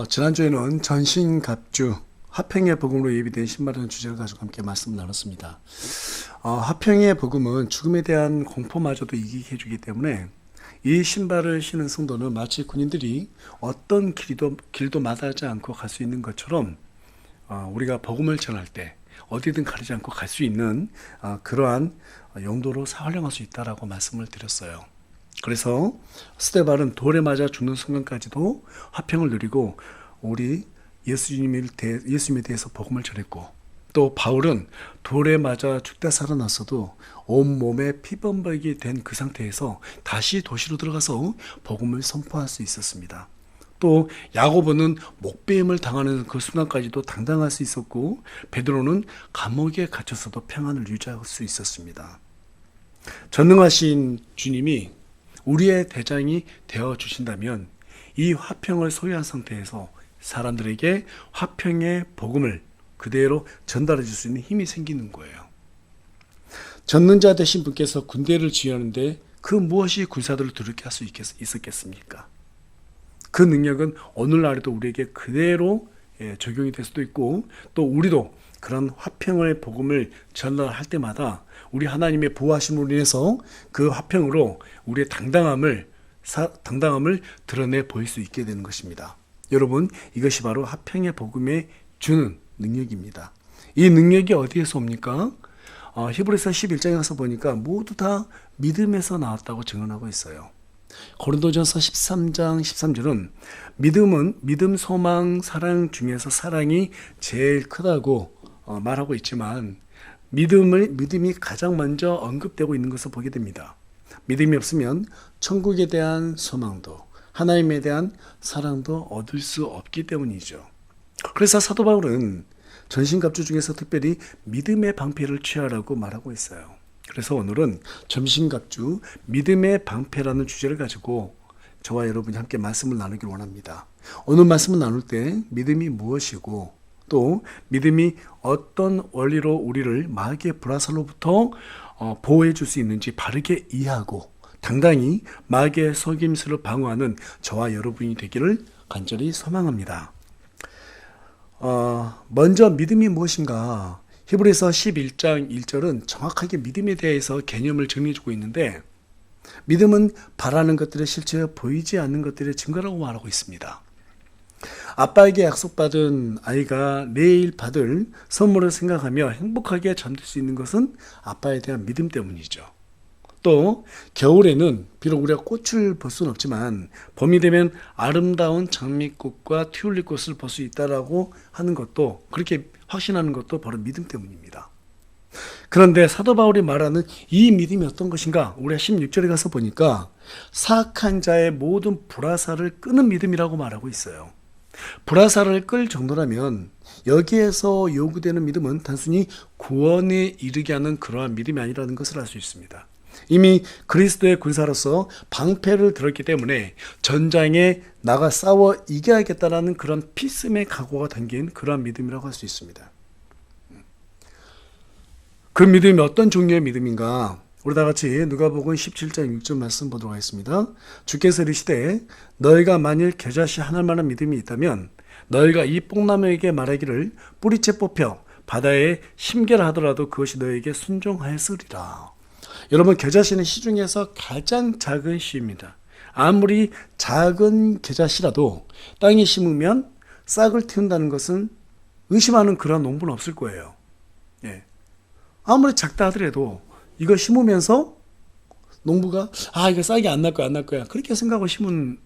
지난주에는 전신갑주, 화평의 복음으로 예비된 신발이라는 주제를 가지고 함께 말씀을 나눴습니다. 화평의 복음은 죽음에 대한 공포마저도 이기게 해주기 때문에 이 신발을 신은 성도는 마치 군인들이 어떤 길도 마다하지 않고 갈 수 있는 것처럼 우리가 복음을 전할 때 어디든 가리지 않고 갈 수 있는 그러한 용도로 활용할 수 있다라고 말씀을 드렸어요. 그래서 스데반은 돌에 맞아 죽는 순간까지도 화평을 누리고 우리 예수님에 대해서 복음을 전했고, 또 바울은 돌에 맞아 죽다 살아났어도 온몸에 피범벅이 된 그 상태에서 다시 도시로 들어가서 복음을 선포할 수 있었습니다. 또 야고보는 목배임을 당하는 그 순간까지도 당당할 수 있었고, 베드로는 감옥에 갇혔어도 평안을 유지할 수 있었습니다. 전능하신 주님이 우리의 대장이 되어 주신다면 이 화평을 소유한 상태에서 사람들에게 화평의 복음을 그대로 전달해 줄 수 있는 힘이 생기는 거예요. 전능자 되신 분께서 군대를 지휘하는데 그 무엇이 군사들을 두렵게 할 수 있었겠습니까? 그 능력은 오늘날에도 우리에게 그대로 적용이 될 수도 있고, 또 우리도 그런 화평의 복음을 전달할 때마다 우리 하나님의 보호하심으로 인해서 그 화평으로 우리의 당당함을 드러내 보일 수 있게 되는 것입니다. 여러분, 이것이 바로 화평의 복음에 주는 능력입니다. 이 능력이 어디에서 옵니까? 히브리서 11장에 가서 보니까 모두 다 믿음에서 나왔다고 증언하고 있어요. 고린도전서 13장 13절은 믿음, 소망, 사랑 중에서 사랑이 제일 크다고 말하고 있지만 믿음이 가장 먼저 언급되고 있는 것을 보게 됩니다. 믿음이 없으면 천국에 대한 소망도 하나님에 대한 사랑도 얻을 수 없기 때문이죠. 그래서 사도 바울은 전신갑주 중에서 특별히 믿음의 방패를 취하라고 말하고 있어요. 그래서 오늘은 전신갑주, 믿음의 방패라는 주제를 가지고 저와 여러분이 함께 말씀을 나누길 원합니다. 오늘 말씀을 나눌 때 믿음이 무엇이고, 또 믿음이 어떤 원리로 우리를 마귀의 불화살로부터 보호해 줄 수 있는지 바르게 이해하고 당당히 마귀의 속임수를 방어하는 저와 여러분이 되기를 간절히 소망합니다. 먼저 믿음이 무엇인가? 히브리서 11장 1절은 정확하게 믿음에 대해서 개념을 정리해주고 있는데, 믿음은 바라는 것들의 실체여 보이지 않는 것들의 증거라고 말하고 있습니다. 아빠에게 약속받은 아이가 내일 받을 선물을 생각하며 행복하게 잠들 수 있는 것은 아빠에 대한 믿음 때문이죠. 또 겨울에는 비록 우리가 꽃을 볼 수는 없지만 봄이 되면 아름다운 장미꽃과 튤립꽃을 볼 수 있다라고 하는 것도, 그렇게 확신하는 것도 바로 믿음 때문입니다. 그런데 사도 바울이 말하는 이 믿음이 어떤 것인가? 우리가 16절에 가서 보니까 사악한 자의 모든 불화살을 끄는 믿음이라고 말하고 있어요. 불화살을 끌 정도라면 여기에서 요구되는 믿음은 단순히 구원에 이르게 하는 그러한 믿음이 아니라는 것을 알 수 있습니다. 이미 그리스도의 군사로서 방패를 들었기 때문에 전장에 나가 싸워 이겨야겠다라는 그런 필승의 각오가 담긴 그러한 믿음이라고 할 수 있습니다. 그 믿음이 어떤 종류의 믿음인가? 우리 다 같이 누가복음 17장 6절 말씀 보도록 하겠습니다. 주께서 이르시되 너희가 만일 겨자씨 하나만한 믿음이 있다면 너희가 이 뽕나무에게 말하기를 뿌리째 뽑혀 바다에 심겨라 하더라도 그것이 너희에게 순종하였으리라. 여러분, 겨자씨는 씨 중에서 가장 작은 씨입니다. 아무리 작은 겨자씨라도 땅에 심으면 싹을 틔운다는 것은 의심하는 그런 농부는 없을 거예요. 아무리 작다 하더라도 이거 심으면서 농부가 이거 싹이 안 날 거야 그렇게 생각하고 심은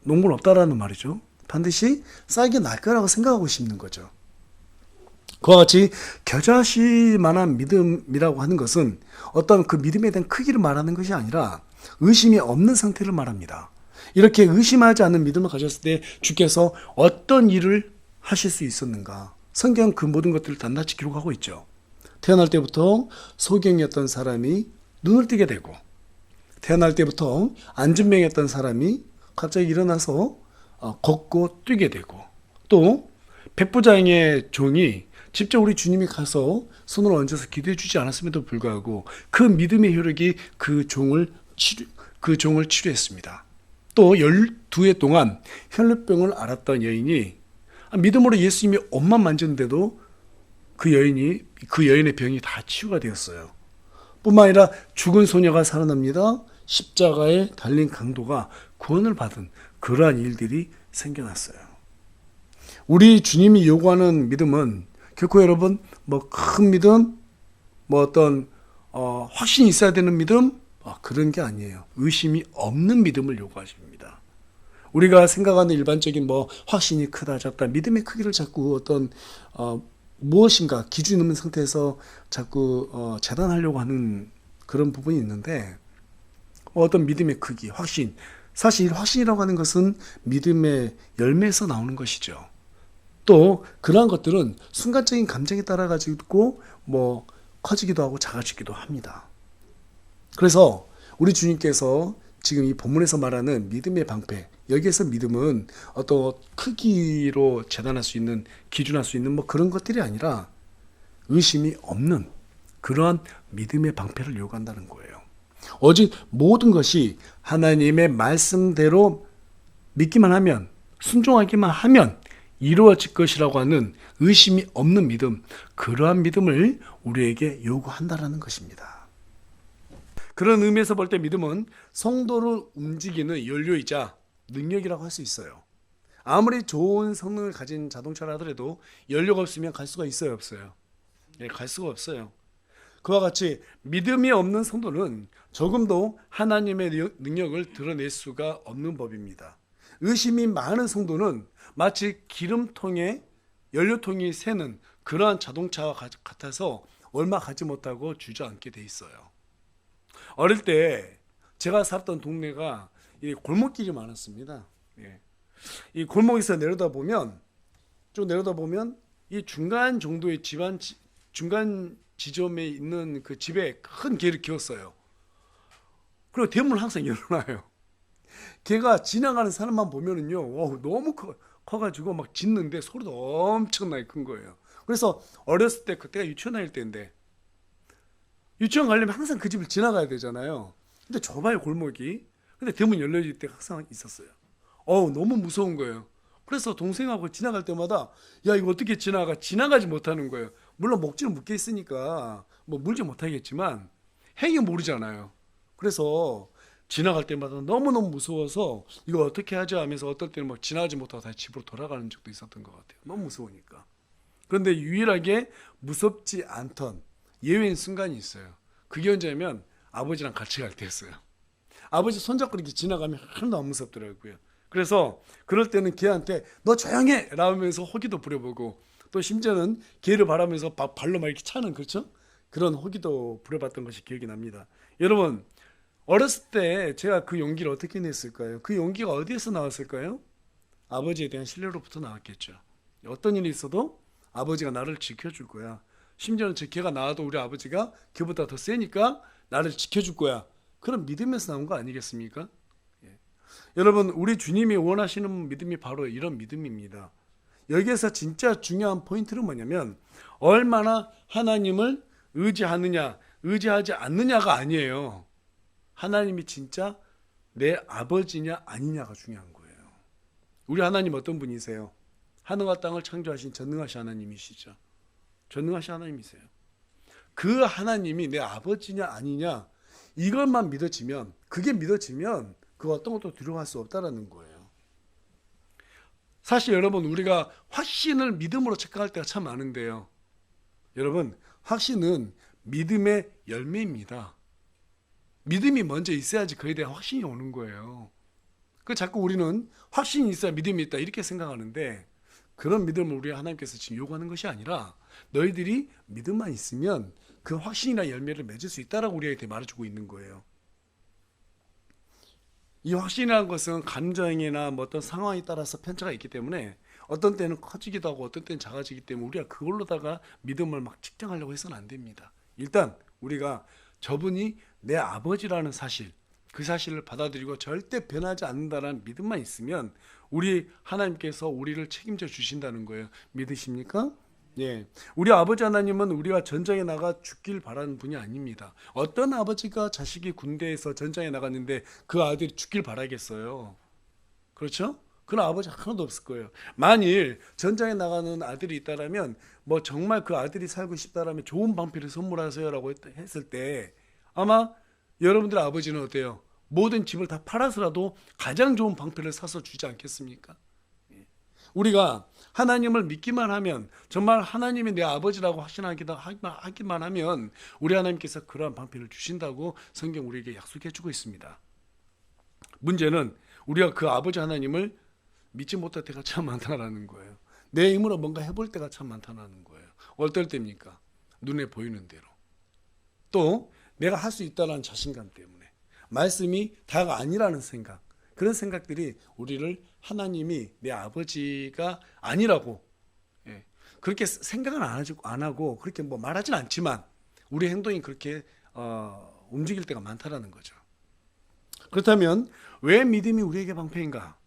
농부는 없다라는 말이죠. 반드시 싹이 날 거라고 생각하고 심는 거죠. 그와 같이 겨자씨만한 믿음이라고 하는 것은 어떤 그 믿음에 대한 크기를 말하는 것이 아니라 의심이 없는 상태를 말합니다. 이렇게 의심하지 않는 믿음을 가졌을 때 주께서 어떤 일을 하실 수 있었는가? 성경 그 모든 것들을 낱낱이 기록하고 있죠. 태어날 때부터 소경이었던 사람이 눈을 뜨게 되고, 태어날 때부터 안진병이었던 사람이 갑자기 일어나서 걷고 뛰게 되고, 또 백부장의 종이 직접 우리 주님이 가서 손을 얹어서 기도해 주지 않았음에도 불구하고 그 믿음의 효력이 그 종을 치료했습니다. 또 12해 동안 혈루병을 앓았던 여인이 믿음으로 예수님이 옷만 만졌는데도 그 여인의 병이 다 치유가 되었어요. 뿐만 아니라 죽은 소녀가 살아납니다. 십자가에 달린 강도가 구원을 받은 그러한 일들이 생겨났어요. 우리 주님이 요구하는 믿음은 결코 여러분 큰 믿음, 어떤 확신이 있어야 되는 믿음, 그런 게 아니에요. 의심이 없는 믿음을 요구하십니다. 우리가 생각하는 일반적인 확신이 크다 작다 믿음의 크기를 자꾸 어떤 무엇인가 기준이 없는 상태에서 자꾸 재단하려고 하는 그런 부분이 있는데, 어떤 믿음의 크기, 확신, 사실 확신이라고 하는 것은 믿음의 열매에서 나오는 것이죠. 또 그러한 것들은 순간적인 감정에 따라 가지고 커지기도 하고 작아지기도 합니다. 그래서 우리 주님께서 지금 이 본문에서 말하는 믿음의 방패, 여기에서 믿음은 어떤 크기로 재단할 수 있는, 기준할 수 있는 그런 것들이 아니라 의심이 없는 그러한 믿음의 방패를 요구한다는 거예요. 오직 모든 것이 하나님의 말씀대로 믿기만 하면, 순종하기만 하면 이루어질 것이라고 하는 의심이 없는 믿음, 그러한 믿음을 우리에게 요구한다라는 것입니다. 그런 의미에서 볼 때 믿음은 성도를 움직이는 연료이자 능력이라고 할 수 있어요. 아무리 좋은 성능을 가진 자동차를 하더라도 연료가 없으면 갈 수가 있어요, 없어요? 네, 갈 수가 없어요. 그와 같이 믿음이 없는 성도는 조금도 하나님의 능력을 드러낼 수가 없는 법입니다. 의심이 많은 성도는 마치 기름통에 연료통이 새는 그러한 자동차와 같아서 얼마 가지 못하고 주저앉게 돼 있어요. 어릴 때 제가 살았던 동네가 골목길이 많았습니다. 이 골목에서 쭉 내려다 보면 이 중간 정도의 중간 지점에 있는 그 집에 큰 개를 키웠어요. 그리고 대문을 항상 열어놔요. 개가 지나가는 사람만 보면은요, 너무 커가지고 막 짖는데 소리도 엄청나게 큰 거예요. 그래서 어렸을 때, 그때가 유치원 다닐 때인데, 유치원 가려면 항상 그 집을 지나가야 되잖아요. 근데 좁아요, 골목이. 근데 대문 열려질 때가 항상 있었어요. 너무 무서운 거예요. 그래서 동생하고 지나갈 때마다, 야, 이거 어떻게 지나가지 못하는 거예요. 물론 목줄은 묶여 있으니까 물지 못하겠지만 행위 모르잖아요. 그래서 지나갈 때마다 너무너무 무서워서 이거 어떻게 하지 하면서 어떨 때는 지나가지 못하고 다시 집으로 돌아가는 적도 있었던 것 같아요. 너무 무서우니까. 그런데 유일하게 무섭지 않던 예외인 순간이 있어요. 그게 언제냐면 아버지랑 같이 갈 때였어요. 아버지 손잡고 이렇게 지나가면 하나도 안 무섭더라고요. 그래서 그럴 때는 걔한테 너 조용해! 라면서 호기도 부려보고, 또 심지어는 걔를 바라면서 발로 막 이렇게 차는, 그렇죠? 그런 호기도 부려봤던 것이 기억이 납니다. 여러분, 어렸을 때 제가 그 용기를 어떻게 냈을까요? 그 용기가 어디에서 나왔을까요? 아버지에 대한 신뢰로부터 나왔겠죠. 어떤 일이 있어도 아버지가 나를 지켜줄 거야. 심지어는 걔가 나와도 우리 아버지가 걔보다 더 세니까 나를 지켜줄 거야. 그런 믿음에서 나온 거 아니겠습니까? 여러분, 우리 주님이 원하시는 믿음이 바로 이런 믿음입니다. 여기에서 진짜 중요한 포인트는 뭐냐면 얼마나 하나님을 의지하느냐, 의지하지 않느냐가 아니에요. 하나님이 진짜 내 아버지냐 아니냐가 중요한 거예요. 우리 하나님 어떤 분이세요? 하늘과 땅을 창조하신 전능하신 하나님이시죠. 전능하신 하나님이세요. 그 하나님이 내 아버지냐 아니냐, 이것만 믿어지면, 그게 믿어지면 그 어떤 것도 두려워할 수 없다라는 거예요. 사실 여러분, 우리가 확신을 믿음으로 체크할 때가 참 많은데요. 여러분, 확신은 믿음의 열매입니다. 믿음이 먼저 있어야지 그에 대한 확신이 오는 거예요. 자꾸 우리는 확신이 있어야 믿음이 있다 이렇게 생각하는데, 그런 믿음을 우리 하나님께서 지금 요구하는 것이 아니라 너희들이 믿음만 있으면 그 확신이나 열매를 맺을 수 있다라고 우리에게 말해주고 있는 거예요. 이 확신이라는 것은 감정이나 어떤 상황에 따라서 편차가 있기 때문에 어떤 때는 커지기도 하고 어떤 때는 작아지기 때문에 우리가 그걸로다가 믿음을 막 측정하려고 해서는 안 됩니다. 일단 우리가 저분이 내 아버지라는 사실, 그 사실을 받아들이고 절대 변하지 않는다는 믿음만 있으면 우리 하나님께서 우리를 책임져 주신다는 거예요. 믿으십니까? 예. 우리 아버지 하나님은 우리가 전장에 나가 죽길 바라는 분이 아닙니다. 어떤 아버지가 자식이 군대에서 전장에 나갔는데 그 아들이 죽길 바라겠어요? 그렇죠? 그런 아버지 하나도 없을 거예요. 만일 전장에 나가는 아들이 있다라면 뭐 정말 그 아들이 살고 싶다라면 좋은 방패를 선물하세요라고 했을 때 아마 여러분들 아버지는 어때요? 모든 집을 다 팔아서라도 가장 좋은 방패를 사서 주지 않겠습니까? 우리가 하나님을 믿기만 하면 정말 하나님이 내 아버지라고 하기만 하면 우리 하나님께서 그러한 방패를 주신다고 성경 우리에게 약속해 주고 있습니다. 문제는 우리가 그 아버지 하나님을 믿지 못할 때가 참 많다라는 거예요. 내 힘으로 뭔가 해볼 때가 참 많다는 거예요. 어떨 때입니까? 눈에 보이는 대로. 또 내가 할 수 있다는 자신감 때문에. 말씀이 다가 아니라는 생각. 그런 생각들이 우리를 하나님이 내 아버지가 아니라고 그렇게 생각은 안 하고 그렇게 뭐 말하진 않지만 우리 행동이 그렇게 움직일 때가 많다라는 거죠. 그렇다면 왜 믿음이 우리에게 방패인가?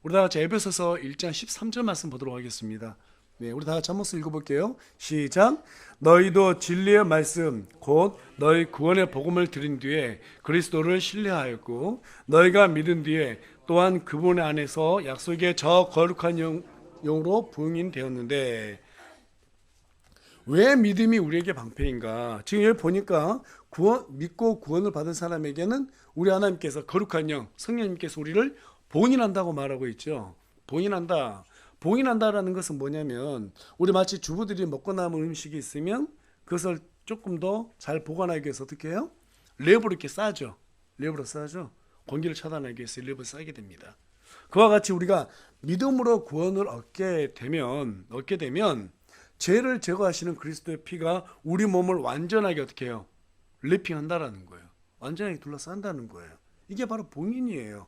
우리 다 같이 에베소서 1장 13절 말씀 보도록 하겠습니다. 네, 우리 다 같이 한 목소리 읽어볼게요. 시작. 너희도 진리의 말씀 곧 너희 구원의 복음을 들은 뒤에 그리스도를 신뢰하였고 너희가 믿은 뒤에 또한 그분 안에서 약속의 저 거룩한 영으로 부응되었는데 왜 믿음이 우리에게 방패인가? 지금 여기 보니까 믿고 구원을 받은 사람에게는 우리 하나님께서 거룩한 영, 성령님께서 우리를 봉인한다고 말하고 있죠. 봉인한다. 봉인한다라는 것은 뭐냐면 우리 마치 주부들이 먹고 남은 음식이 있으면 그것을 조금 더 잘 보관하기 위해서 어떻게 해요? 랩으로 이렇게 싸죠. 랩으로 싸죠. 공기를 차단하기 위해서 랩을 싸게 됩니다. 그와 같이 우리가 믿음으로 구원을 얻게 되면 죄를 제거하시는 그리스도의 피가 우리 몸을 완전하게 어떻게 해요? 랩핑한다라는 거예요. 완전하게 둘러싼다는 거예요. 이게 바로 봉인이에요.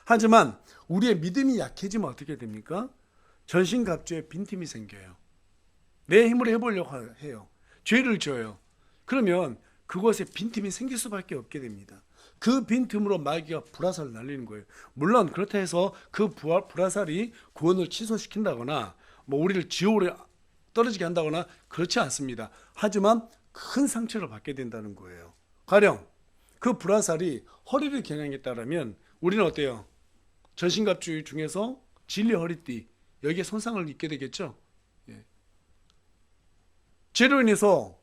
하지만 우리의 믿음이 약해지면 어떻게 됩니까? 전신갑주에 빈틈이 생겨요. 내 힘으로 해보려고 해요. 죄를 져요. 그러면 그곳에 빈틈이 생길 수밖에 없게 됩니다. 그 빈틈으로 마귀가 불화살을 날리는 거예요. 물론 그렇다 해서 그 불화살이 구원을 취소시킨다거나 뭐 우리를 지옥으로 떨어지게 한다거나 그렇지 않습니다. 하지만 큰 상처를 받게 된다는 거예요. 가령 그 불화살이 허리를 겨냥했다면 우리는 어때요? 전신갑주 중에서 진리 허리띠 여기에 손상을 입게 되겠죠. 죄로 인해서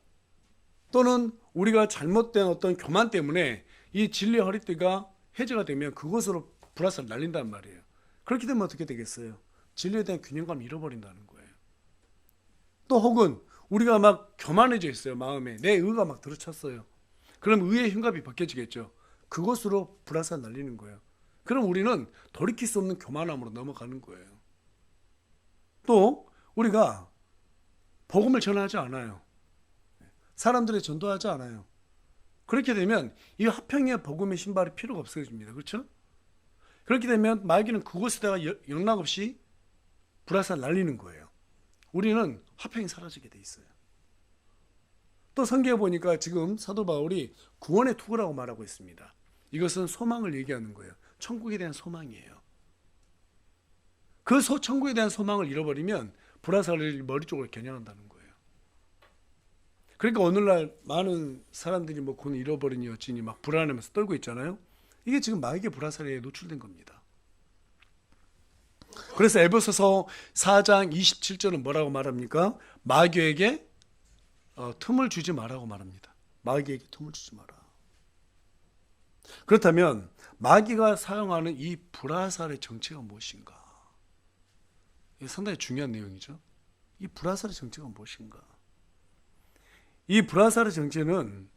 또는 우리가 잘못된 어떤 교만 때문에 이 진리 허리띠가 해제가 되면 그것으로 불화살 날린단 말이에요. 그렇게 되면 어떻게 되겠어요? 진리에 대한 균형감을 잃어버린다는 거예요. 또 혹은 우리가 막 교만해져 있어요. 마음에 내 의가 막 들어찼어요. 그럼 의의 흉갑이 벗겨지겠죠. 그것으로 불화살 날리는 거예요. 그럼 우리는 돌이킬 수 없는 교만함으로 넘어가는 거예요. 또 우리가 복음을 전하지 않아요. 사람들에 전도하지 않아요. 그렇게 되면 이 화평의 복음의 신발이 필요가 없어집니다. 그렇죠? 그렇게 되면 마귀는 그곳에다가 영락없이 불화살 날리는 거예요. 우리는 화평이 사라지게 돼 있어요. 또 성경에 보니까 지금 사도 바울이 구원의 투구라고 말하고 있습니다. 이것은 소망을 얘기하는 거예요. 천국에 대한 소망이에요. 그 천국에 대한 소망을 잃어버리면 불화살을 머리 쪽으로 겨냥한다는 거예요. 그러니까 오늘날 많은 사람들이 뭐 곧 잃어버린 여친이 막 불안하면서 떨고 있잖아요. 이게 지금 마귀의 불화살에 노출된 겁니다. 그래서 에베소서 4장 27절은 뭐라고 말합니까? 마귀에게 틈을 주지 마라고 말합니다. 마귀에게 틈을 주지 마라. 그렇다면 마귀가 사용하는 이 불화살의 정체가 무엇인가? 이게 상당히 중요한 내용이죠. 이 불화살의 정체가 무엇인가? 이 불화살의 정체는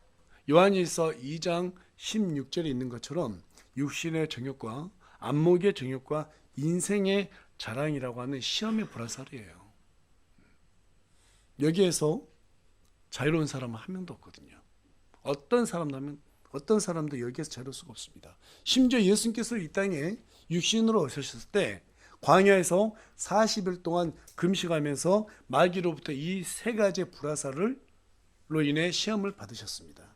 요한일서 2장 16절에 있는 것처럼 육신의 정욕과 안목의 정욕과 인생의 자랑이라고 하는 시험의 불화살이에요. 여기에서 자유로운 사람은 한 명도 없거든요. 어떤 사람도 여기에서 자유로울 수가 없습니다. 심지어 예수님께서 이 땅에 육신으로 오셨을 때 광야에서 40일 동안 금식하면서 마귀로부터 이 세 가지의 불화살로 인해 시험을 받으셨습니다.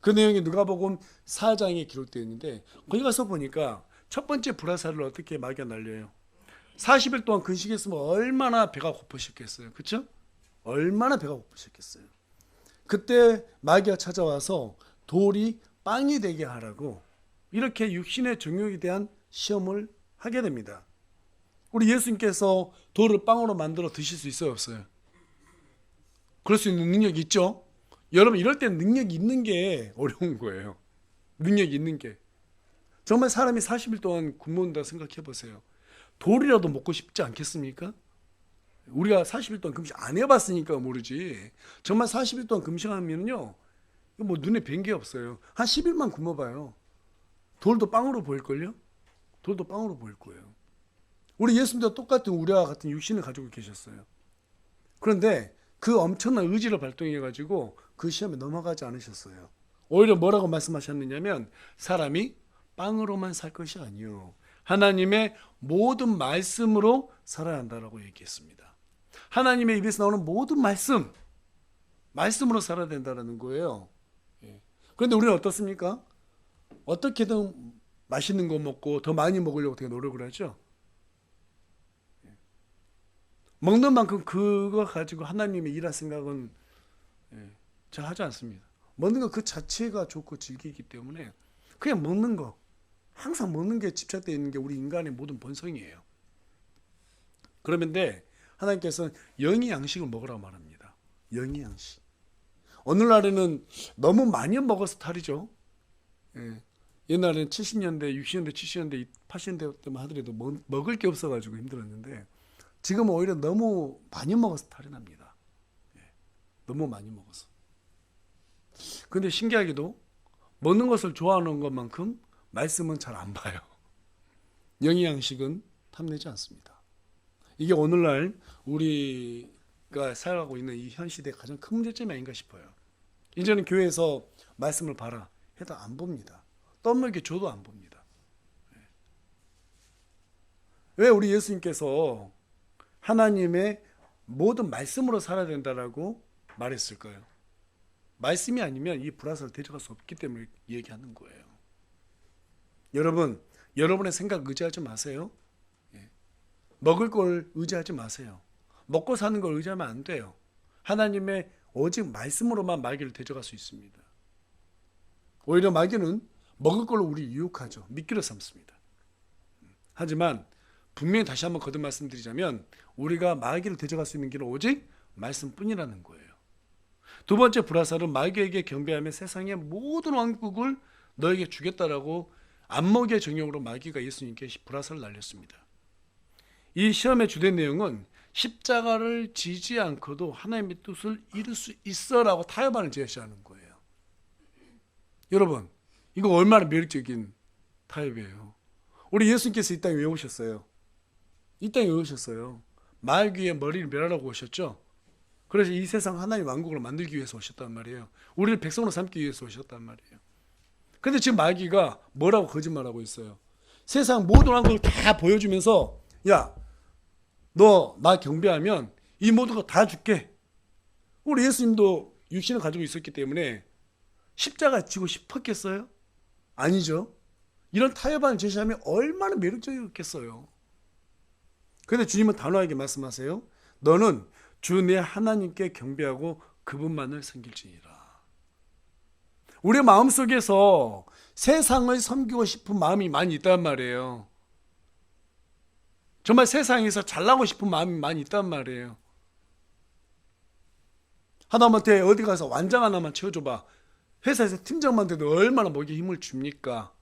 그 내용이 누가복음 4장에 기록되어 있는데 거기 가서 보니까 첫 번째 불화살을 어떻게 마귀가 날려요? 40일 동안 금식했으면 얼마나 배가 고프셨겠어요. 그렇죠? 얼마나 배가 고프셨겠어요. 그때 마귀가 찾아와서 돌이 빵이 되게 하라고 이렇게 육신의 정욕에 대한 시험을 하게 됩니다. 우리 예수님께서 돌을 빵으로 만들어 드실 수 있어요, 없어요? 그럴 수 있는 능력이 있죠? 여러분, 이럴 때 능력이 있는 게 어려운 거예요. 능력이 있는 게. 정말 사람이 40일 동안 굶는다 생각해 보세요. 돌이라도 먹고 싶지 않겠습니까? 우리가 40일 동안 금식 안 해봤으니까 모르지. 정말 40일 동안 금식하면요, 뭐 눈에 뵌 게 없어요. 한 10일만 굶어봐요. 돌도 빵으로 보일걸요? 돌도 빵으로 보일 거예요. 우리 예수님도 똑같은 우리와 같은 육신을 가지고 계셨어요. 그런데 그 엄청난 의지를 발동해가지고 그 시험에 넘어가지 않으셨어요. 오히려 뭐라고 말씀하셨느냐면 사람이 빵으로만 살 것이 아니요 하나님의 모든 말씀으로 살아야 한다라고 얘기했습니다. 하나님의 입에서 나오는 모든 말씀으로 살아야 된다는 거예요. 그런데 우리는 어떻습니까? 어떻게든 맛있는 거 먹고 더 많이 먹으려고 되게 노력을 하죠. 먹는 만큼 그거 가지고 하나님의 일할 생각은 잘 하지 않습니다. 먹는 거 그 자체가 좋고 즐기기 때문에 그냥 먹는 거, 항상 먹는 게 집착되어 있는 게 우리 인간의 모든 본성이에요. 그런데 하나님께서는 영의 양식을 먹으라고 말합니다. 영의 양식. 오늘날에는 너무 많이 먹어서 탈이죠. 옛날에는 70년대, 60년대, 70년대, 80년대 때만 하더라도 먹을 게 없어가지고 힘들었는데 지금은 오히려 너무 많이 먹어서 탈이 납니다. 너무 많이 먹어서. 근데 신기하게도 먹는 것을 좋아하는 것만큼 말씀은 잘 안 봐요. 영의 양식은 탐내지 않습니다. 이게 오늘날 우리가 살아가고 있는 이 현 시대의 가장 큰 문제점이 아닌가 싶어요. 이제는 교회에서 말씀을 봐라 해도 안 봅니다. 떠먹여 줘도 안 봅니다. 왜 우리 예수님께서 하나님의 모든 말씀으로 살아야 된다라고 말했을까요? 말씀이 아니면 이 불화살을 대적할 수 없기 때문에 얘기하는 거예요. 여러분, 여러분의 생각 의지하지 마세요. 먹을 걸 의지하지 마세요. 먹고 사는 걸 의지하면 안 돼요. 하나님의 오직 말씀으로만 마귀를 대적할 수 있습니다. 오히려 마귀는 먹을 걸로 우리 유혹하죠. 미끼를 삼습니다. 하지만 분명히 다시 한번 거듭 말씀드리자면 우리가 마귀를 대적할 수 있는 길은 오직 말씀뿐이라는 거예요. 두 번째 불화살은 마귀에게 경배하며 세상의 모든 왕국을 너에게 주겠다라고 안목의 정욕으로 마귀가 예수님께 불화살을 날렸습니다. 이 시험의 주된 내용은 십자가를 지지 않고도 하나님의 뜻을 이룰 수 있어라고 타협안을 제시하는 거예요. 여러분, 이거 얼마나 매력적인 타협이에요. 우리 예수님께서 이 땅에 왜 오셨어요? 이 땅에 왜 오셨어요? 마귀의 머리를 멸하라고 오셨죠? 그래서 이 세상 하나님의 왕국을 만들기 위해서 오셨단 말이에요. 우리를 백성으로 삼기 위해서 오셨단 말이에요. 그런데 지금 마귀가 뭐라고 거짓말하고 있어요? 세상 모든 왕국을 다 보여주면서 야, 너 나 경배하면 이 모든 거 다 줄게. 우리 예수님도 육신을 가지고 있었기 때문에 십자가 지고 싶었겠어요? 아니죠. 이런 타협안을 제시하면 얼마나 매력적이었겠어요. 그런데 주님은 단호하게 말씀하세요. 너는 주 내 하나님께 경배하고 그분만을 섬길지니라. 우리 마음속에서 세상을 섬기고 싶은 마음이 많이 있단 말이에요. 정말 세상에서 잘나고 싶은 마음이 많이 있단 말이에요. 하다못해 어디 가서 완장 하나만 채워줘봐. 회사에서 팀장만 돼도 얼마나 목에 힘을 줍니까?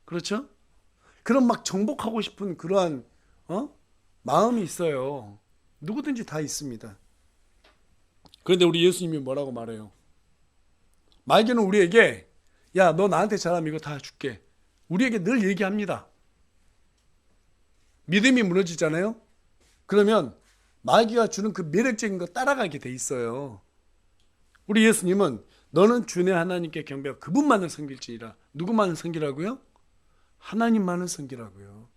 그렇죠? 그런 막 정복하고 싶은 그러한 마음이 있어요. 누구든지 다 있습니다. 그런데 우리 예수님이 뭐라고 말해요? 마귀는 우리에게 야, 너 나한테 잘하면 이거 다 줄게. 우리에게 늘 얘기합니다. 믿음이 무너지잖아요? 그러면 마귀가 주는 그 매력적인 거 따라가게 돼 있어요. 우리 예수님은 너는 주 내 하나님께 경배하고 그분만을 섬길지니라. 누구만을 섬기라고요? 하나님만을 섬기라고요.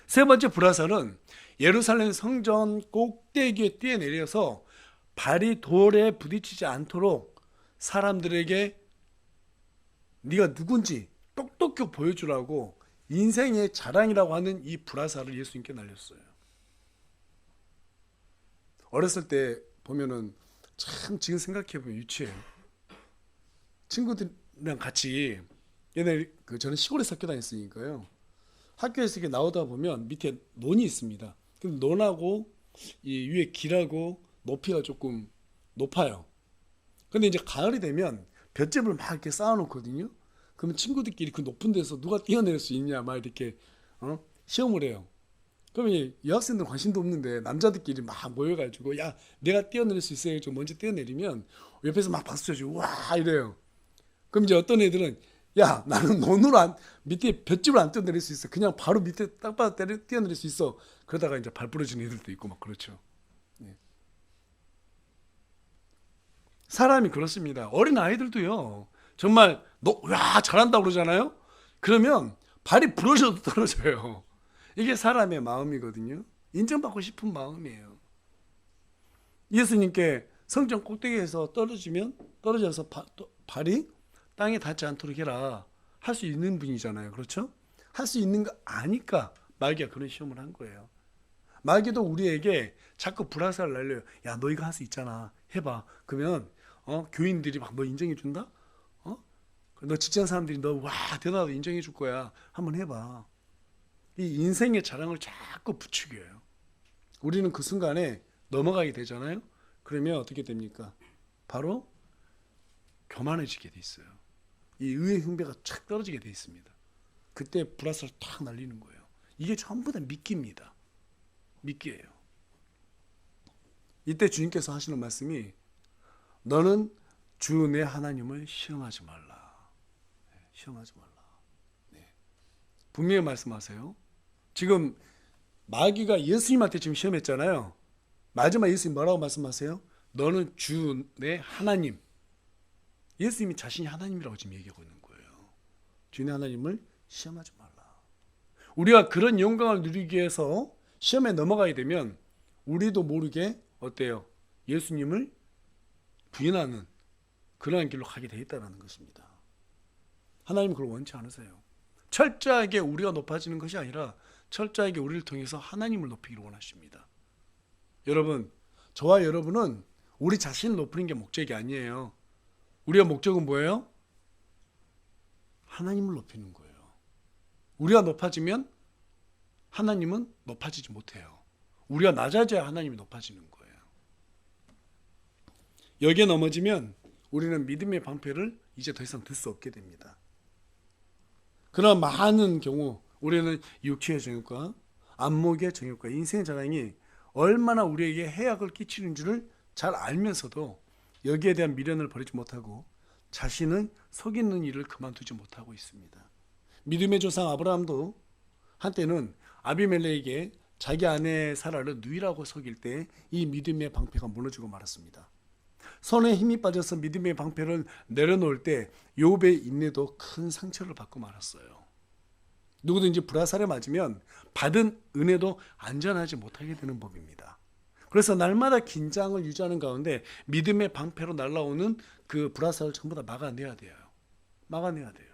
세 번째 불화살은 예루살렘 성전 꼭대기에 뛰어내려서 발이 돌에 부딪히지 않도록 사람들에게 네가 누군지 똑똑히 보여주라고 인생의 자랑이라고 하는 이 불화살을 예수님께 날렸어요. 어렸을 때 보면은 참 지금 생각해 보면 유치해요. 친구들이랑 같이 옛날에 저는 시골에서 학교 다녔으니까요. 학교에서 이렇게 나오다 보면 밑에 논이 있습니다. 근데 논하고 이 위에 길하고 높이가 조금 높아요. 근데 이제 가을이 되면 볏짚을 막 이렇게 쌓아놓거든요. 그러면 친구들끼리 그 높은 데서 누가 뛰어내릴 수 있냐 막 이렇게 시험을 해요. 그러면 이 여학생들은 관심도 없는데 남자들끼리 막 모여가지고 야 내가 뛰어내릴 수 있어요. 좀 먼저 뛰어내리면 옆에서 막 박수 쳐주고 와 이래요. 그럼 이제 어떤 애들은 야 나는 논으로 밑에 볏짚을 안 뛰어내릴 수 있어. 그냥 바로 밑에 땅바닥 뛰어내릴 수 있어. 그러다가 이제 발 부러지는 애들도 있고 막 그렇죠. 예. 사람이 그렇습니다. 어린 아이들도요. 정말 너 야 잘한다 그러잖아요. 그러면 발이 부러져도 떨어져요. 이게 사람의 마음이거든요. 인정받고 싶은 마음이에요. 예수님께 성전 꼭대기에서 떨어져서 발이 땅에 닿지 않도록 해라. 할 수 있는 분이잖아요. 그렇죠? 할 수 있는 거 아니까 마귀가 그런 시험을 한 거예요. 마귀도 우리에게 자꾸 불화살을 날려요. 야, 너 이거 할 수 있잖아. 해봐. 그러면 교인들이 막 너 인정해 준다? 너 직장 사람들이 너 와 대단하다 인정해 줄 거야. 한번 해봐. 이 인생의 자랑을 자꾸 부추겨요. 우리는 그 순간에 넘어가게 되잖아요. 그러면 어떻게 됩니까? 바로 교만해지게 돼 있어요. 이 의의 흉배가 착 떨어지게 돼 있습니다. 그때 불화살 탁 날리는 거예요. 이게 전부 다 미끼입니다. 미끼예요. 이때 주님께서 하시는 말씀이 너는 주 내 하나님을 시험하지 말라. 시험하지 말라. 네. 분명히 말씀하세요. 지금 마귀가 예수님한테 지금 시험했잖아요. 마지막 예수님 뭐라고 말씀하세요? 너는 주 내 하나님. 예수님이 자신이 하나님이라고 지금 얘기하고 있는 거예요. 주의 하나님을 시험하지 말라. 우리가 그런 영광을 누리기 위해서 시험에 넘어가게 되면 우리도 모르게 어때요? 예수님을 부인하는 그러한 길로 가게 돼 있다는 것입니다. 하나님은 그걸 원치 않으세요. 철저하게 우리가 높아지는 것이 아니라 철저하게 우리를 통해서 하나님을 높이기를 원하십니다. 여러분, 저와 여러분은 우리 자신을 높이는 게 목적이 아니에요. 우리의 목적은 뭐예요? 하나님을 높이는 거예요. 우리가 높아지면 하나님은 높아지지 못해요. 우리가 낮아져야 하나님이 높아지는 거예요. 여기에 넘어지면 우리는 믿음의 방패를 이제 더 이상 들 수 없게 됩니다. 그러나 많은 경우 우리는 육체의 정욕과 안목의 정욕과 인생의 자랑이 얼마나 우리에게 해악을 끼치는 줄을 잘 알면서도 여기에 대한 미련을 버리지 못하고 자신을 속이는 일을 그만두지 못하고 있습니다. 믿음의 조상 아브라함도 한때는 아비멜렉에게 자기 아내 사라를 누이라고 속일 때 이 믿음의 방패가 무너지고 말았습니다. 손에 힘이 빠져서 믿음의 방패를 내려놓을 때 욥의 인내도 큰 상처를 받고 말았어요. 누구든지 불화살에 맞으면 받은 은혜도 안전하지 못하게 되는 법입니다. 그래서 날마다 긴장을 유지하는 가운데 믿음의 방패로 날아오는 그 불화살을 전부 다 막아내야 돼요. 막아내야 돼요.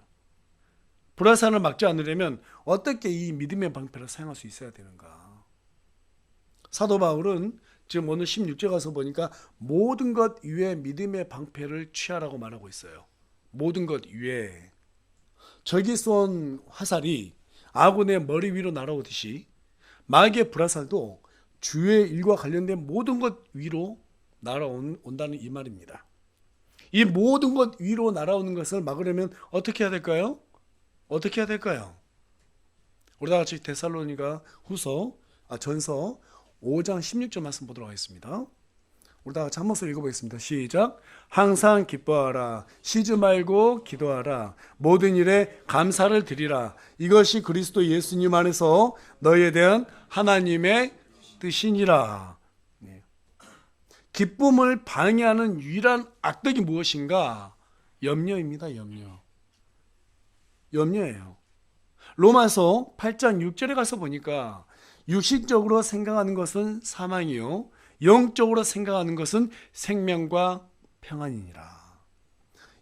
불화살을 막지 않으려면 어떻게 이 믿음의 방패를 사용할 수 있어야 되는가? 사도 바울은 지금 오늘 16절 가서 보니까 모든 것 위에 믿음의 방패를 취하라고 말하고 있어요. 모든 것 위에. 적이 쏜 화살이 아군의 머리 위로 날아오듯이 마귀의 불화살도 주의 일과 관련된 모든 것 위로 날아온다는 이 말입니다. 이 모든 것 위로 날아오는 것을 막으려면 어떻게 해야 될까요? 어떻게 해야 될까요? 우리 다 같이 데살로니가 전서 5장 16절 말씀 보도록 하겠습니다. 우리 다 같이 한 목소리 읽어보겠습니다. 시작. 항상 기뻐하라. 쉬지 말고 기도하라. 모든 일에 감사를 드리라. 이것이 그리스도 예수님 안에서 너희에 대한 하나님의 뜻이니라. 네. 기쁨을 방해하는 유일한 악덕이 무엇인가? 염려입니다. 염려예요. 로마서 8장 6절에 가서 보니까 육신적으로 생각하는 것은 사망이요 영적으로 생각하는 것은 생명과 평안이니라.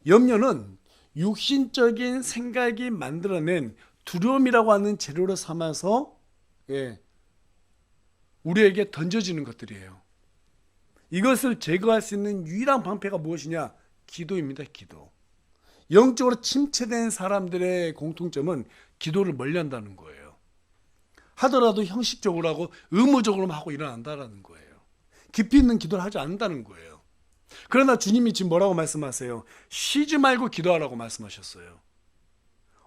염려는 육신적인 생각이 만들어낸 두려움이라고 하는 재료로 삼아서 우리에게 던져지는 것들이에요. 이것을 제거할 수 있는 유일한 방패가 무엇이냐? 기도입니다. 기도. 영적으로 침체된 사람들의 공통점은 기도를 멀리한다는 거예요. 하더라도 형식적으로 하고 의무적으로만 하고 일어난다는 거예요. 깊이 있는 기도를 하지 않는다는 거예요. 그러나 주님이 지금 뭐라고 말씀하세요? 쉬지 말고 기도하라고 말씀하셨어요.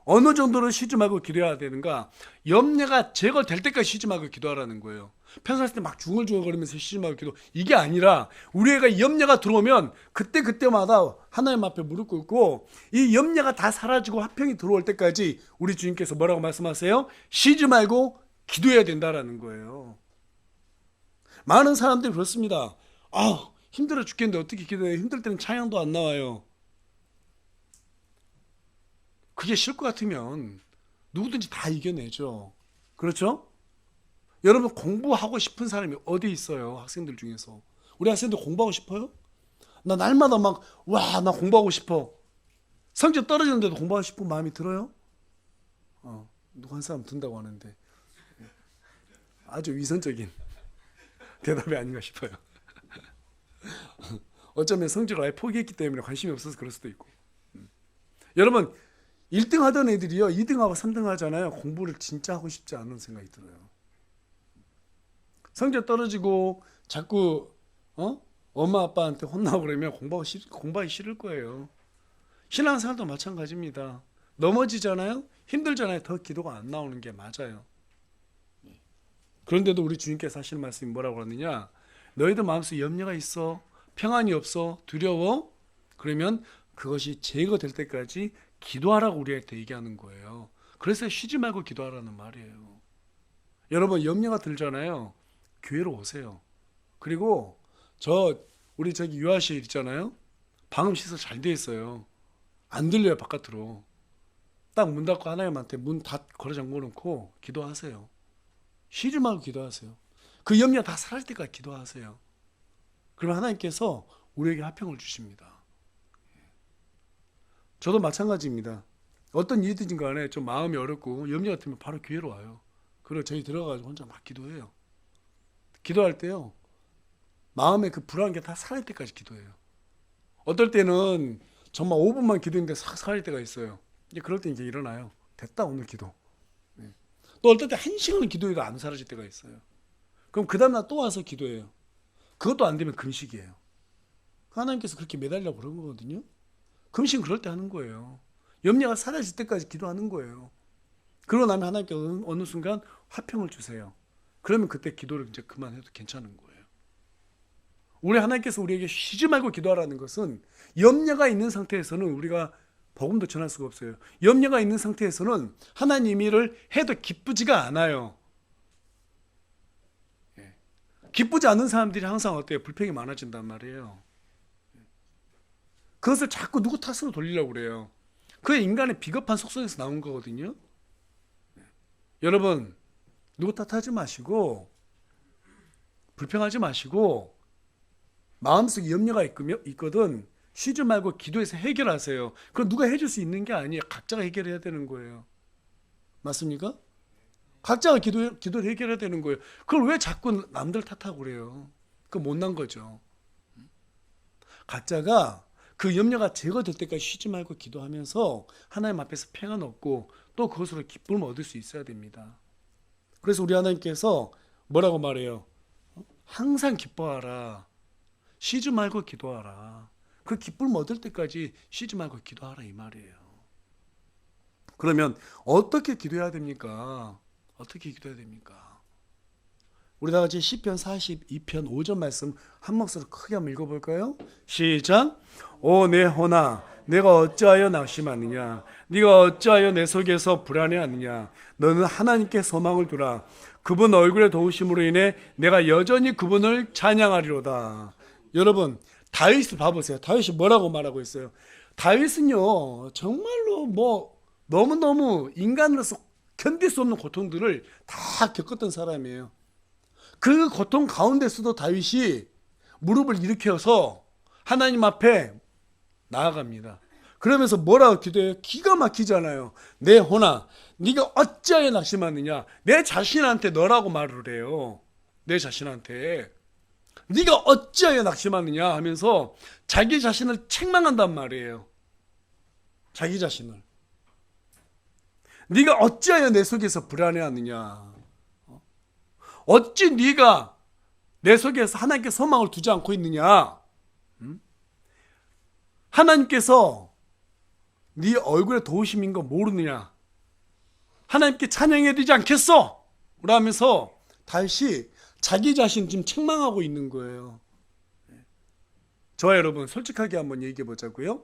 어느 정도로 쉬지 말고 기도해야 되는가? 염려가 제거될 때까지 쉬지 말고 기도하라는 거예요. 평소할 때 막 중얼중얼거리면서 쉬지 말고 기도. 이게 아니라 우리가 염려가 들어오면 그때마다 하나님 앞에 무릎 꿇고 이 염려가 다 사라지고 화평이 들어올 때까지 우리 주님께서 뭐라고 말씀하세요? 쉬지 말고 기도해야 된다라는 거예요. 많은 사람들이 그렇습니다. 힘들어 죽겠는데 어떻게 기도해요? 힘들 때는 찬양도 안 나와요. 그게 싫을 것 같으면 누구든지 다 이겨내죠. 그렇죠? 여러분 공부하고 싶은 사람이 어디 있어요? 학생들 중에서. 우리 학생들 공부하고 싶어요? 나 날마다 나 공부하고 싶어. 성적 떨어지는데도 공부하고 싶은 마음이 들어요? 누구 한 사람 든다고 하는데 아주 위선적인 대답이 아닌가 싶어요. 어쩌면 성적을 아예 포기했기 때문에 관심이 없어서 그럴 수도 있고. 여러분 1등 하던 애들이요 2등하고 3등 하잖아요. 공부를 진짜 하고 싶지 않은 생각이 들어요. 성적 떨어지고 자꾸 엄마 아빠한테 혼나고 그러면 공부하기 싫을 거예요. 신앙생활도 마찬가지입니다. 넘어지잖아요. 힘들잖아요. 더 기도가 안 나오는 게 맞아요. 그런데도 우리 주님께서 하시는 말씀이 뭐라고 하느냐? 너희들 마음속에 염려가 있어. 평안이 없어. 두려워. 그러면 그것이 제거될 때까지 기도하라고 우리한테 얘기하는 거예요. 그래서 쉬지 말고 기도하라는 말이에요. 여러분 염려가 들잖아요. 교회로 오세요. 그리고 우리 저기 유아실 있잖아요. 방음 시설 잘 돼 있어요. 안 들려요 바깥으로. 딱 문 닫고 하나님한테 문 다 걸어 잠궈 놓고 기도하세요. 쉬지 말고 기도하세요. 그 염려 다 사라질 때까지 기도하세요. 그러면 하나님께서 우리에게 화평을 주십니다. 저도 마찬가지입니다. 어떤 일이든 간에 좀 마음이 어렵고 염려 같으면 바로 교회로 와요. 그리고 저희 들어가서 혼자 막 기도해요. 기도할 때요. 마음에 그 불안한 게 다 사라질 때까지 기도해요. 어떨 때는 정말 5분만 기도했는데 싹 사라질 때가 있어요. 이제 그럴 때 이제 일어나요. 됐다 오늘 기도. 또 어떨 때 1시간을 기도해도 안 사라질 때가 있어요. 그럼 그 다음날 또 와서 기도해요. 그것도 안 되면 금식이에요. 하나님께서 그렇게 매달려 그런 거거든요. 금식은 그럴 때 하는 거예요. 염려가 사라질 때까지 기도하는 거예요. 그러고 나면 하나님께서 어느 순간 화평을 주세요. 그러면 그때 기도를 이제 그만해도 괜찮은 거예요. 우리 하나님께서 우리에게 쉬지 말고 기도하라는 것은 염려가 있는 상태에서는 우리가 복음도 전할 수가 없어요. 염려가 있는 상태에서는 하나님 일을 해도 기쁘지가 않아요. 기쁘지 않은 사람들이 항상 어때요? 불평이 많아진단 말이에요. 그것을 자꾸 누구 탓으로 돌리려고 그래요. 그게 인간의 비겁한 속성에서 나온 거거든요. 여러분 누구 탓하지 마시고 불평하지 마시고 마음속에 염려가 있거든 쉬지 말고 기도해서 해결하세요. 그건 누가 해줄 수 있는 게 아니에요. 각자가 해결해야 되는 거예요. 맞습니까? 각자가 기도를 해결해야 되는 거예요. 그걸 왜 자꾸 남들 탓하고 그래요? 그건 못난 거죠. 각자가 그 염려가 제거될 때까지 쉬지 말고 기도하면서 하나님 앞에서 평안 얻고 또 그것으로 기쁨을 얻을 수 있어야 됩니다. 그래서 우리 하나님께서 뭐라고 말해요? 항상 기뻐하라. 쉬지 말고 기도하라. 그 기쁨을 얻을 때까지 쉬지 말고 기도하라 이 말이에요. 그러면 어떻게 기도해야 됩니까? 어떻게 기도해야 됩니까? 우리 다 같이 시편 42편 5절 말씀 한 목소리로 크게 한번 읽어볼까요? 시작. 오 내 혼아 내가 어찌하여 낙심하느냐 네가 어찌하여 내 속에서 불안해하느냐 너는 하나님께 소망을 두라. 그분 얼굴의 도우심으로 인해 내가 여전히 그분을 찬양하리로다. 여러분 다윗을 봐보세요. 다윗이 뭐라고 말하고 있어요? 다윗은요 정말로 너무너무 인간으로서 견딜 수 없는 고통들을 다 겪었던 사람이에요. 그 고통 가운데서도 다윗이 무릎을 일으켜서 하나님 앞에 나아갑니다. 그러면서 뭐라고 기도해요? 기가 막히잖아요. 내 혼아 네가 어찌하여 낙심하느냐. 내 자신한테 너라고 말을 해요. 내 자신한테. 네가 어찌하여 낙심하느냐 하면서 자기 자신을 책망한단 말이에요. 자기 자신을. 네가 어찌하여 내 속에서 불안해하느냐. 어찌 네가 내 속에서 하나님께 소망을 두지 않고 있느냐. 하나님께서 네 얼굴에 도우심인 거 모르느냐. 하나님께 찬양해야 되지 않겠어? 라면서 다시 자기 자신 지금 책망하고 있는 거예요. 저와 여러분 솔직하게 한번 얘기해 보자고요.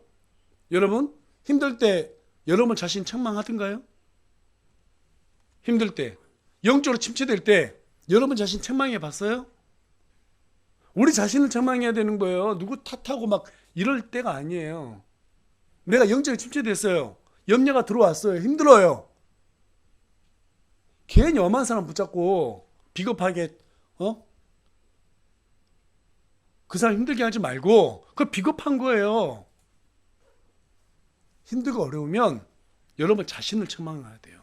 여러분 힘들 때 여러분 자신 책망하던가요? 힘들 때, 영적으로 침체될 때 여러분 자신 책망해 봤어요? 우리 자신을 책망해야 되는 거예요. 누구 탓하고 막 이럴 때가 아니에요. 내가 영적으로 침체됐어요. 염려가 들어왔어요. 힘들어요. 괜히 엄한 사람 붙잡고 비겁하게 그 사람 힘들게 하지 말고 그거 비겁한 거예요. 힘들고 어려우면 여러분 자신을 책망해야 돼요.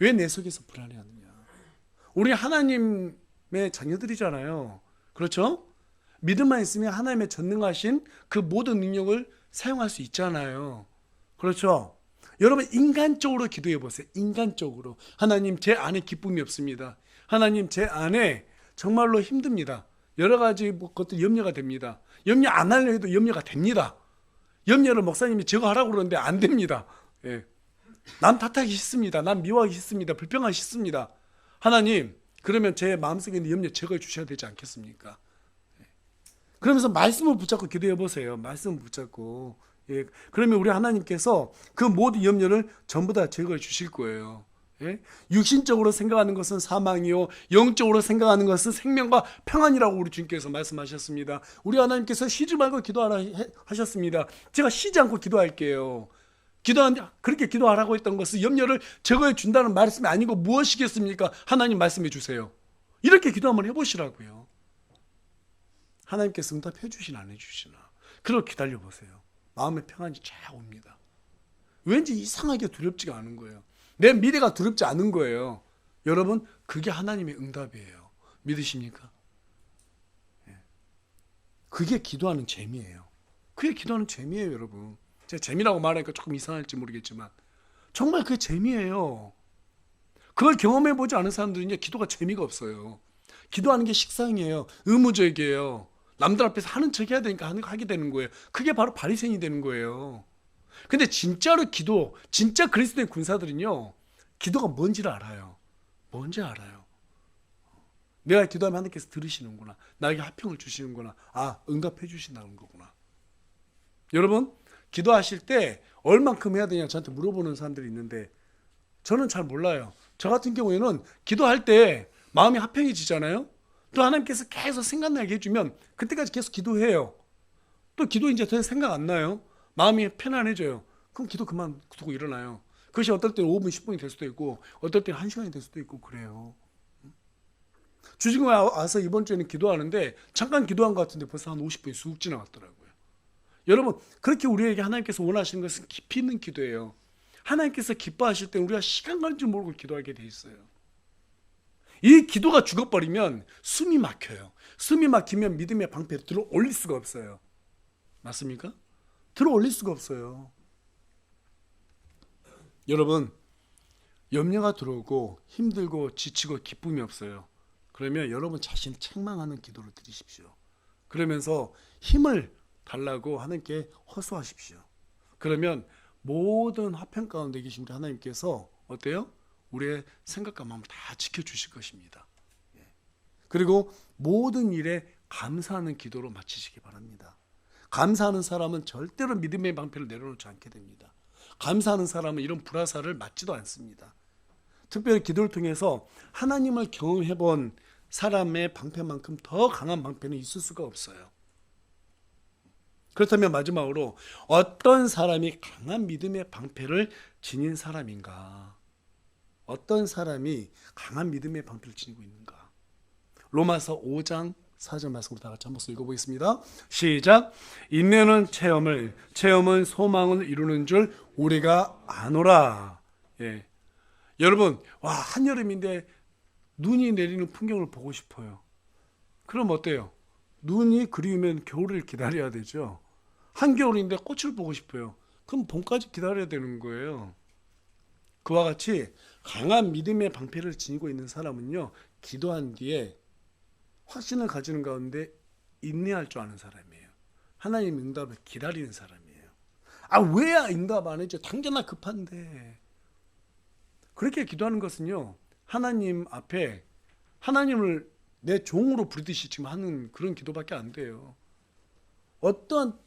왜 내 속에서 불안해하느냐. 우리 하나님의 자녀들이잖아요. 그렇죠? 믿음만 있으면 하나님의 전능하신 그 모든 능력을 사용할 수 있잖아요. 그렇죠? 여러분 인간적으로 기도해 보세요. 인간적으로. 하나님 제 안에 기쁨이 없습니다. 하나님 제 안에 정말로 힘듭니다. 여러 가지 것들 염려가 됩니다. 염려 안 하려 해도 염려가 됩니다. 염려를 목사님이 제거하라고 그러는데 안 됩니다. 예. 남 탓하기 싫습니다. 남 미워하기 싫습니다. 불평하기 싫습니다. 하나님 그러면 제 마음속에 있는 염려 제거해 주셔야 되지 않겠습니까? 예. 그러면서 말씀을 붙잡고 기도해 보세요. 말씀을 붙잡고. 예. 그러면 우리 하나님께서 그 모든 염려를 전부 다 제거해 주실 거예요. 예? 육신적으로 생각하는 것은 사망이요 영적으로 생각하는 것은 생명과 평안이라고 우리 주님께서 말씀하셨습니다. 우리 하나님께서 쉬지 말고 기도하라 하셨습니다. 제가 쉬지 않고 기도할게요. 그렇게 기도하라고 했던 것은 염려를 제거해 준다는 말씀이 아니고 무엇이겠습니까? 하나님 말씀해 주세요. 이렇게 기도 한번 해보시라고요. 하나님께서 응답해 주시나 안 해주시나 그렇게 기다려 보세요. 마음의 평안이 쫙 옵니다. 왠지 이상하게 두렵지가 않은 거예요. 내 미래가 두렵지 않은 거예요. 여러분 그게 하나님의 응답이에요. 믿으십니까? 그게 기도하는 재미예요. 그게 기도하는 재미예요. 여러분 제가 재미라고 말하니까 조금 이상할지 모르겠지만 정말 그게 재미예요. 그걸 경험해보지 않은 사람들은 이제 기도가 재미가 없어요. 기도하는 게 식상이에요. 의무적이에요. 남들 앞에서 하는 척 해야 되니까 하게 되는 거예요. 그게 바로 바리새인이 되는 거예요. 근데 진짜로 진짜 그리스도의 군사들은요, 기도가 뭔지를 알아요. 뭔지 알아요. 내가 기도하면 하나님께서 들으시는구나. 나에게 화평을 주시는구나. 아, 응답해 주신다는 거구나. 여러분, 기도하실 때 얼만큼 해야 되냐 저한테 물어보는 사람들이 있는데 저는 잘 몰라요. 저 같은 경우에는 기도할 때 마음이 화평해지잖아요. 또 하나님께서 계속 생각나게 해주면 그때까지 계속 기도해요. 또 기도 이제 더 생각 안 나요. 마음이 편안해져요. 그럼 기도 그만두고 일어나요. 그것이 어떨 때는 5분, 10분이 될 수도 있고 어떨 때는 1시간이 될 수도 있고 그래요. 주중에 와서 이번 주에는 기도하는데 잠깐 기도한 것 같은데 벌써 한 50분이 쑥 지나갔더라고요. 여러분 그렇게 우리에게 하나님께서 원하시는 것은 깊이 있는 기도예요. 하나님께서 기뻐하실 때 우리가 시간 가는 줄 모르고 기도하게 돼 있어요. 이 기도가 죽어버리면 숨이 막혀요. 숨이 막히면 믿음의 방패를 들어 올릴 수가 없어요. 맞습니까? 들어 올릴 수가 없어요. 여러분 염려가 들어오고 힘들고 지치고 기쁨이 없어요. 그러면 여러분 자신을 책망하는 기도를 드리십시오. 그러면서 힘을 달라고 하나님께 호소하십시오. 그러면 모든 화평 가운데 계신 우리 하나님께서 어때요? 우리의 생각과 마음을 다 지켜주실 것입니다. 그리고 모든 일에 감사하는 기도로 마치시기 바랍니다. 감사하는 사람은 절대로 믿음의 방패를 내려놓지 않게 됩니다. 감사하는 사람은 이런 불화살을 맞지도 않습니다. 특별히 기도를 통해서 하나님을 경험해본 사람의 방패만큼 더 강한 방패는 있을 수가 없어요. 그렇다면 마지막으로 어떤 사람이 강한 믿음의 방패를 지닌 사람인가? 어떤 사람이 강한 믿음의 방패를 지니고 있는가? 로마서 5장 4절 말씀으로 다 같이 한번 읽어보겠습니다. 시작. 인내는 체험은 소망을 이루는 줄 우리가 아노라. 예. 여러분, 한여름인데 눈이 내리는 풍경을 보고 싶어요. 그럼 어때요? 눈이 그리우면 겨울을 기다려야 되죠. 한겨울인데 꽃을 보고 싶어요. 그럼 봄까지 기다려야 되는 거예요. 그와 같이 강한 믿음의 방패를 지니고 있는 사람은요, 기도한 뒤에 확신을 가지는 가운데 인내할 줄 아는 사람이에요. 하나님 응답을 기다리는 사람이에요. 아, 왜 응답 안 해줘? 당장 나 급한데. 그렇게 기도하는 것은요, 하나님 앞에 하나님을 내 종으로 부르듯이 지금 하는 그런 기도밖에 안 돼요. 어떠한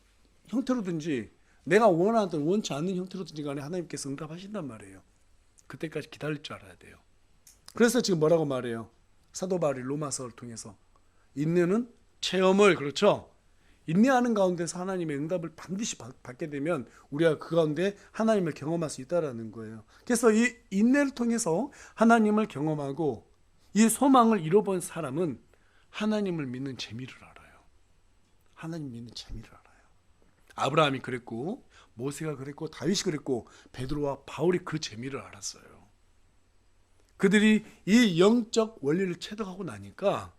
형태로든지 내가 원하든 원치 않는 형태로든지 간에 하나님께서 응답하신단 말이에요. 그때까지 기다릴 줄 알아야 돼요. 그래서 지금 뭐라고 말해요? 사도 바울이 로마서를 통해서 인내는 체험을, 그렇죠? 인내하는 가운데서 하나님의 응답을 반드시 받게 되면 우리가 그 가운데 하나님을 경험할 수 있다라는 거예요. 그래서 이 인내를 통해서 하나님을 경험하고 이 소망을 잃어본 사람은 하나님을 믿는 재미를 알아요. 하나님 믿는 재미를 알아요. 아브라함이 그랬고, 모세가 그랬고, 다윗이 그랬고, 베드로와 바울이 그 재미를 알았어요. 그들이 이 영적 원리를 체득하고 나니까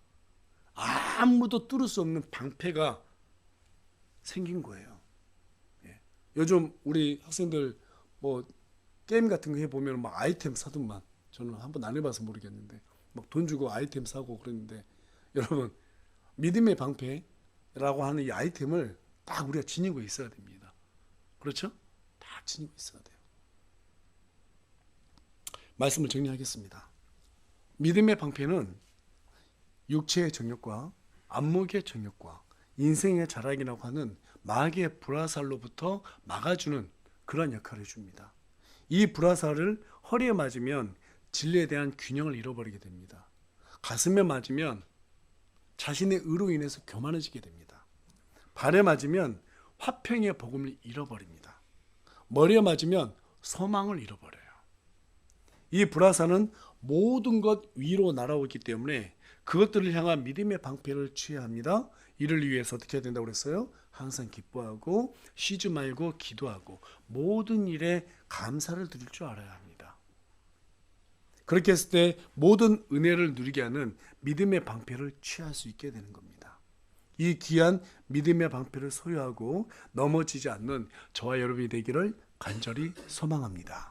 아무도 뚫을 수 없는 방패가 생긴 거예요. 예. 요즘 우리 학생들 뭐 게임 같은 거 해보면 막 아이템 사든만, 저는 한번 안 해봐서 모르겠는데 막 돈 주고 아이템 사고 그러는데, 여러분 믿음의 방패라고 하는 이 아이템을 딱 우리가 지니고 있어야 됩니다. 그렇죠? 다 지니고 있어야 돼요. 말씀을 정리하겠습니다. 믿음의 방패는 육체의 정욕과 안목의 정욕과 인생의 자랑이라고 하는 마귀의 불화살로부터 막아주는 그런 역할을 해줍니다. 이 불화살을 허리에 맞으면 진리에 대한 균형을 잃어버리게 됩니다. 가슴에 맞으면 자신의 의로 인해서 교만해지게 됩니다. 발에 맞으면 화평의 복음을 잃어버립니다. 머리에 맞으면 소망을 잃어버려요. 이 불화살은 모든 것 위로 날아오기 때문에 그것들을 향한 믿음의 방패를 취해야 합니다. 이를 위해서 어떻게 해야 된다고 그랬어요? 항상 기뻐하고 쉬지 말고 기도하고 모든 일에 감사를 드릴 줄 알아야 합니다. 그렇게 했을 때 모든 은혜를 누리게 하는 믿음의 방패를 취할 수 있게 되는 겁니다. 이 귀한 믿음의 방패를 소유하고 넘어지지 않는 저와 여러분이 되기를 간절히 소망합니다.